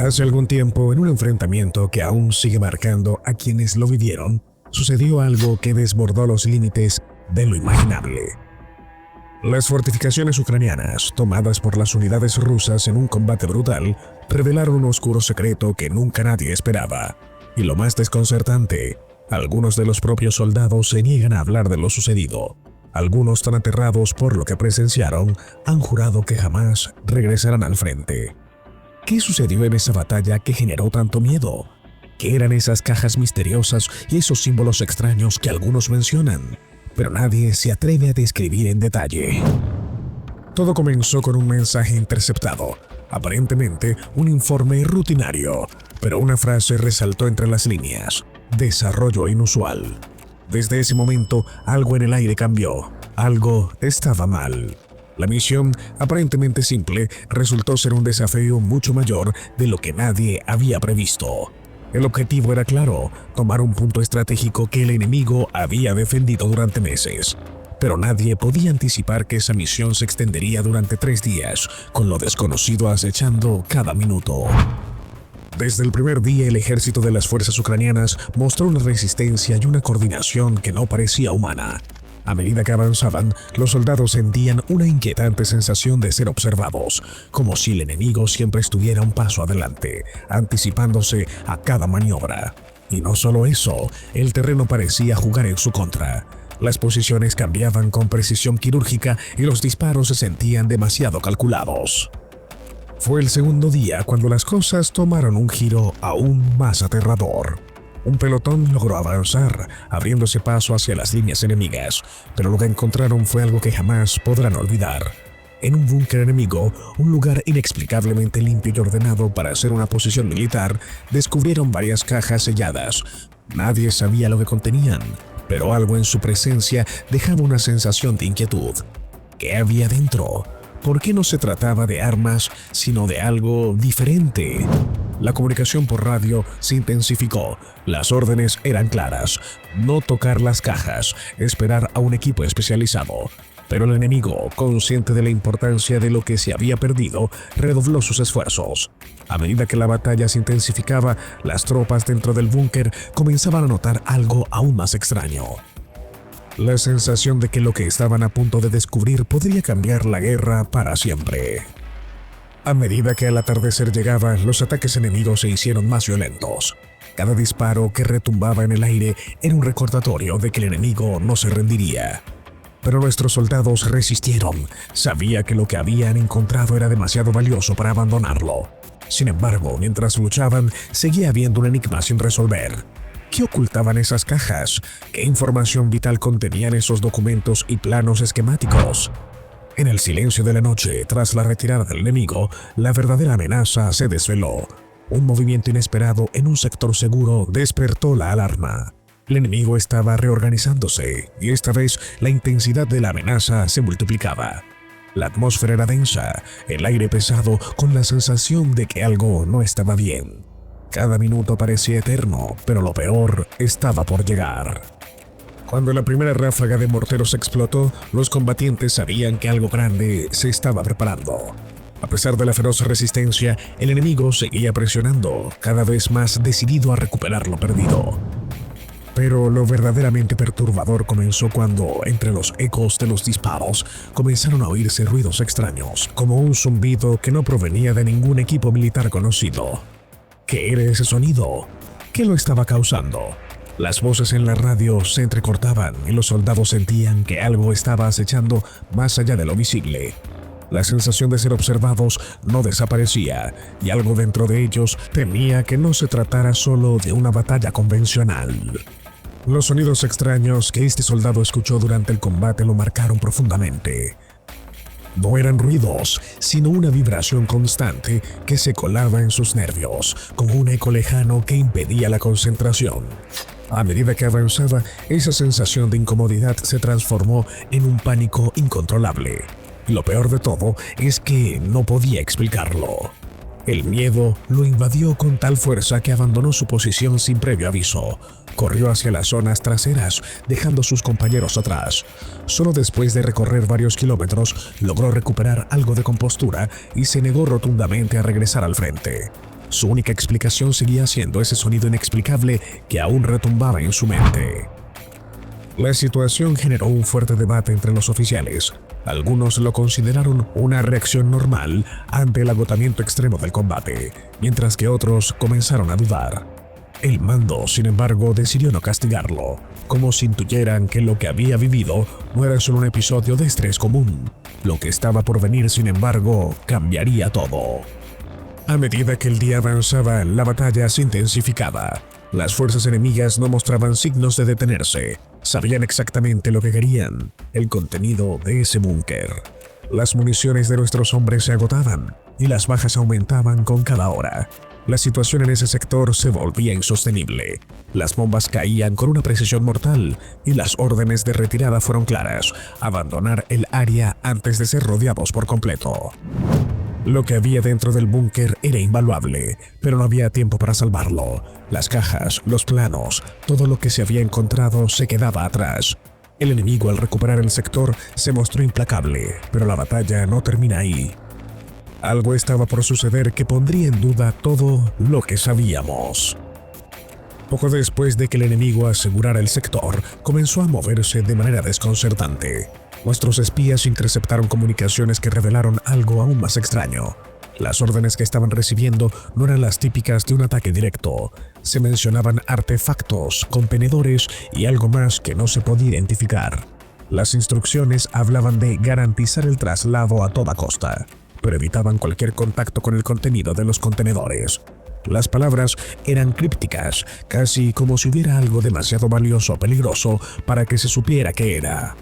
Hace algún tiempo, en un enfrentamiento que aún sigue marcando a quienes lo vivieron, sucedió algo que desbordó los límites de lo imaginable. Las fortificaciones ucranianas, tomadas por las unidades rusas en un combate brutal, revelaron un oscuro secreto que nunca nadie esperaba. Y lo más desconcertante, algunos de los propios soldados se niegan a hablar de lo sucedido. Algunos, tan aterrados por lo que presenciaron, han jurado que jamás regresarán al frente. ¿Qué sucedió en esa batalla que generó tanto miedo? ¿Qué eran esas cajas misteriosas y esos símbolos extraños que algunos mencionan, pero nadie se atreve a describir en detalle? Todo comenzó con un mensaje interceptado, aparentemente un informe rutinario, pero una frase resaltó entre las líneas: desarrollo inusual. Desde ese momento, algo en el aire cambió. Algo estaba mal. La misión, aparentemente simple, resultó ser un desafío mucho mayor de lo que nadie había previsto. El objetivo era claro: tomar un punto estratégico que el enemigo había defendido durante meses. Pero nadie podía anticipar que esa misión se extendería durante 3 días, con lo desconocido acechando cada minuto. Desde el primer día, el ejército de las fuerzas ucranianas mostró una resistencia y una coordinación que no parecía humana. A medida que avanzaban, los soldados sentían una inquietante sensación de ser observados, como si el enemigo siempre estuviera un paso adelante, anticipándose a cada maniobra. Y no solo eso, el terreno parecía jugar en su contra. Las posiciones cambiaban con precisión quirúrgica y los disparos se sentían demasiado calculados. Fue el segundo día cuando las cosas tomaron un giro aún más aterrador. Un pelotón logró avanzar, abriéndose paso hacia las líneas enemigas, pero lo que encontraron fue algo que jamás podrán olvidar. En un búnker enemigo, un lugar inexplicablemente limpio y ordenado para ser una posición militar, descubrieron varias cajas selladas. Nadie sabía lo que contenían, pero algo en su presencia dejaba una sensación de inquietud. ¿Qué había dentro? ¿Por qué no se trataba de armas, sino de algo diferente? La comunicación por radio se intensificó. Las órdenes eran claras: no tocar las cajas, esperar a un equipo especializado. Pero el enemigo, consciente de la importancia de lo que se había perdido, redobló sus esfuerzos. A medida que la batalla se intensificaba, las tropas dentro del búnker comenzaban a notar algo aún más extraño. La sensación de que lo que estaban a punto de descubrir podría cambiar la guerra para siempre. A medida que el atardecer llegaba, los ataques enemigos se hicieron más violentos. Cada disparo que retumbaba en el aire era un recordatorio de que el enemigo no se rendiría. Pero nuestros soldados resistieron. Sabía que lo que habían encontrado era demasiado valioso para abandonarlo. Sin embargo, mientras luchaban, seguía habiendo un enigma sin resolver. ¿Qué ocultaban esas cajas? ¿Qué información vital contenían esos documentos y planos esquemáticos? En el silencio de la noche, tras la retirada del enemigo, la verdadera amenaza se desveló. Un movimiento inesperado en un sector seguro despertó la alarma. El enemigo estaba reorganizándose, y esta vez la intensidad de la amenaza se multiplicaba. La atmósfera era densa, el aire pesado, con la sensación de que algo no estaba bien. Cada minuto parecía eterno, pero lo peor estaba por llegar. Cuando la primera ráfaga de morteros explotó, los combatientes sabían que algo grande se estaba preparando. A pesar de la feroz resistencia, el enemigo seguía presionando, cada vez más decidido a recuperar lo perdido. Pero lo verdaderamente perturbador comenzó cuando, entre los ecos de los disparos, comenzaron a oírse ruidos extraños, como un zumbido que no provenía de ningún equipo militar conocido. ¿Qué era ese sonido? ¿Qué lo estaba causando? Las voces en la radio se entrecortaban y los soldados sentían que algo estaba acechando más allá de lo visible. La sensación de ser observados no desaparecía, y algo dentro de ellos temía que no se tratara solo de una batalla convencional. Los sonidos extraños que este soldado escuchó durante el combate lo marcaron profundamente. No eran ruidos, sino una vibración constante que se colaba en sus nervios, como un eco lejano que impedía la concentración. A medida que avanzaba, esa sensación de incomodidad se transformó en un pánico incontrolable. Lo peor de todo es que no podía explicarlo. El miedo lo invadió con tal fuerza que abandonó su posición sin previo aviso. Corrió hacia las zonas traseras, dejando a sus compañeros atrás. Solo después de recorrer varios kilómetros, logró recuperar algo de compostura y se negó rotundamente a regresar al frente. Su única explicación seguía siendo ese sonido inexplicable que aún retumbaba en su mente. La situación generó un fuerte debate entre los oficiales. Algunos lo consideraron una reacción normal ante el agotamiento extremo del combate, mientras que otros comenzaron a dudar. El mando, sin embargo, decidió no castigarlo, como si intuyeran que lo que había vivido no era solo un episodio de estrés común. Lo que estaba por venir, sin embargo, cambiaría todo. A medida que el día avanzaba, la batalla se intensificaba. Las fuerzas enemigas no mostraban signos de detenerse. Sabían exactamente lo que querían, el contenido de ese búnker. Las municiones de nuestros hombres se agotaban y las bajas aumentaban con cada hora. La situación en ese sector se volvía insostenible. Las bombas caían con una precisión mortal y las órdenes de retirada fueron claras: abandonar el área antes de ser rodeados por completo. Lo que había dentro del búnker era invaluable, pero no había tiempo para salvarlo. Las cajas, los planos, todo lo que se había encontrado se quedaba atrás. El enemigo, al recuperar el sector, se mostró implacable, pero la batalla no termina ahí. Algo estaba por suceder que pondría en duda todo lo que sabíamos. Poco después de que el enemigo asegurara el sector, comenzó a moverse de manera desconcertante. Nuestros espías interceptaron comunicaciones que revelaron algo aún más extraño. Las órdenes que estaban recibiendo no eran las típicas de un ataque directo. Se mencionaban artefactos, contenedores y algo más que no se podía identificar. Las instrucciones hablaban de garantizar el traslado a toda costa, pero evitaban cualquier contacto con el contenido de los contenedores. Las palabras eran crípticas, casi como si hubiera algo demasiado valioso o peligroso para que se supiera qué era.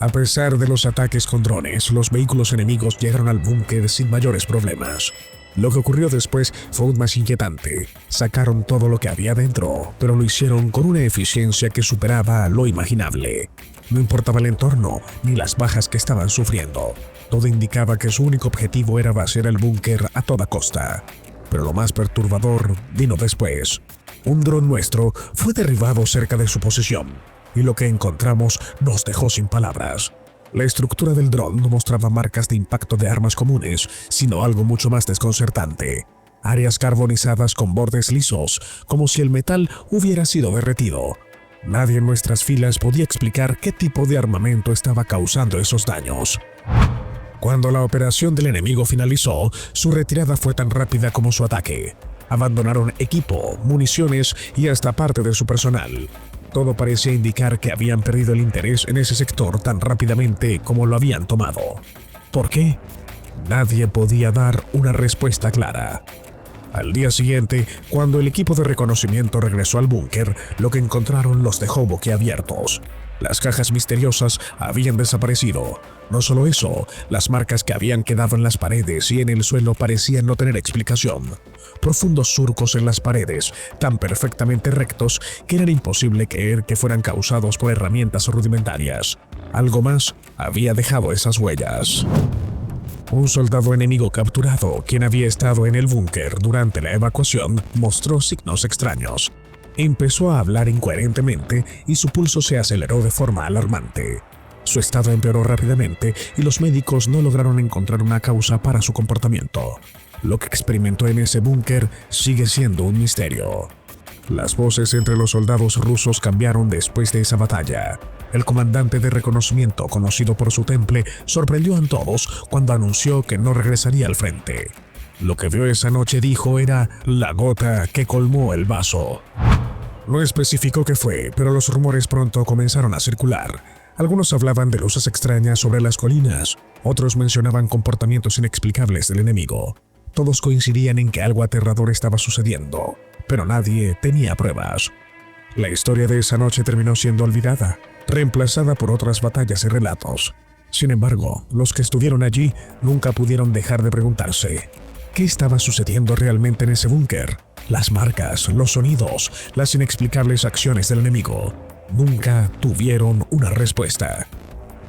A pesar de los ataques con drones, los vehículos enemigos llegaron al búnker sin mayores problemas. Lo que ocurrió después fue aún más inquietante. Sacaron todo lo que había dentro, pero lo hicieron con una eficiencia que superaba lo imaginable. No importaba el entorno ni las bajas que estaban sufriendo. Todo indicaba que su único objetivo era vaciar el búnker a toda costa. Pero lo más perturbador vino después. Un dron nuestro fue derribado cerca de su posición, y lo que encontramos nos dejó sin palabras. La estructura del dron no mostraba marcas de impacto de armas comunes, sino algo mucho más desconcertante. Áreas carbonizadas con bordes lisos, como si el metal hubiera sido derretido. Nadie en nuestras filas podía explicar qué tipo de armamento estaba causando esos daños. Cuando la operación del enemigo finalizó, su retirada fue tan rápida como su ataque. Abandonaron equipo, municiones y hasta parte de su personal. Todo parecía indicar que habían perdido el interés en ese sector tan rápidamente como lo habían tomado. ¿Por qué? Nadie podía dar una respuesta clara. Al día siguiente, cuando el equipo de reconocimiento regresó al búnker, lo que encontraron los dejó boquiabiertos. Las cajas misteriosas habían desaparecido. No solo eso, las marcas que habían quedado en las paredes y en el suelo parecían no tener explicación. Profundos surcos en las paredes, tan perfectamente rectos que era imposible creer que fueran causados por herramientas rudimentarias. Algo más había dejado esas huellas. Un soldado enemigo capturado, quien había estado en el búnker durante la evacuación, mostró signos extraños. Empezó a hablar incoherentemente y su pulso se aceleró de forma alarmante. Su estado empeoró rápidamente y los médicos no lograron encontrar una causa para su comportamiento. Lo que experimentó en ese búnker sigue siendo un misterio. Las voces entre los soldados rusos cambiaron después de esa batalla. El comandante de reconocimiento, conocido por su temple, sorprendió a todos cuando anunció que no regresaría al frente. Lo que vio esa noche, dijo, era la gota que colmó el vaso. No especificó qué fue, pero los rumores pronto comenzaron a circular. Algunos hablaban de luces extrañas sobre las colinas, otros mencionaban comportamientos inexplicables del enemigo. Todos coincidían en que algo aterrador estaba sucediendo, pero nadie tenía pruebas. La historia de esa noche terminó siendo olvidada, reemplazada por otras batallas y relatos. Sin embargo, los que estuvieron allí nunca pudieron dejar de preguntarse: ¿qué estaba sucediendo realmente en ese búnker? Las marcas, los sonidos, las inexplicables acciones del enemigo nunca tuvieron una respuesta.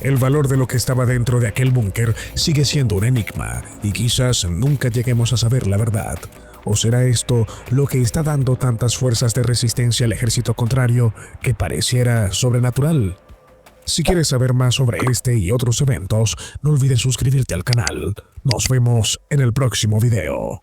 El valor de lo que estaba dentro de aquel búnker sigue siendo un enigma y quizás nunca lleguemos a saber la verdad. ¿O será esto lo que está dando tantas fuerzas de resistencia al ejército contrario que pareciera sobrenatural? Si quieres saber más sobre este y otros eventos, no olvides suscribirte al canal. Nos vemos en el próximo video.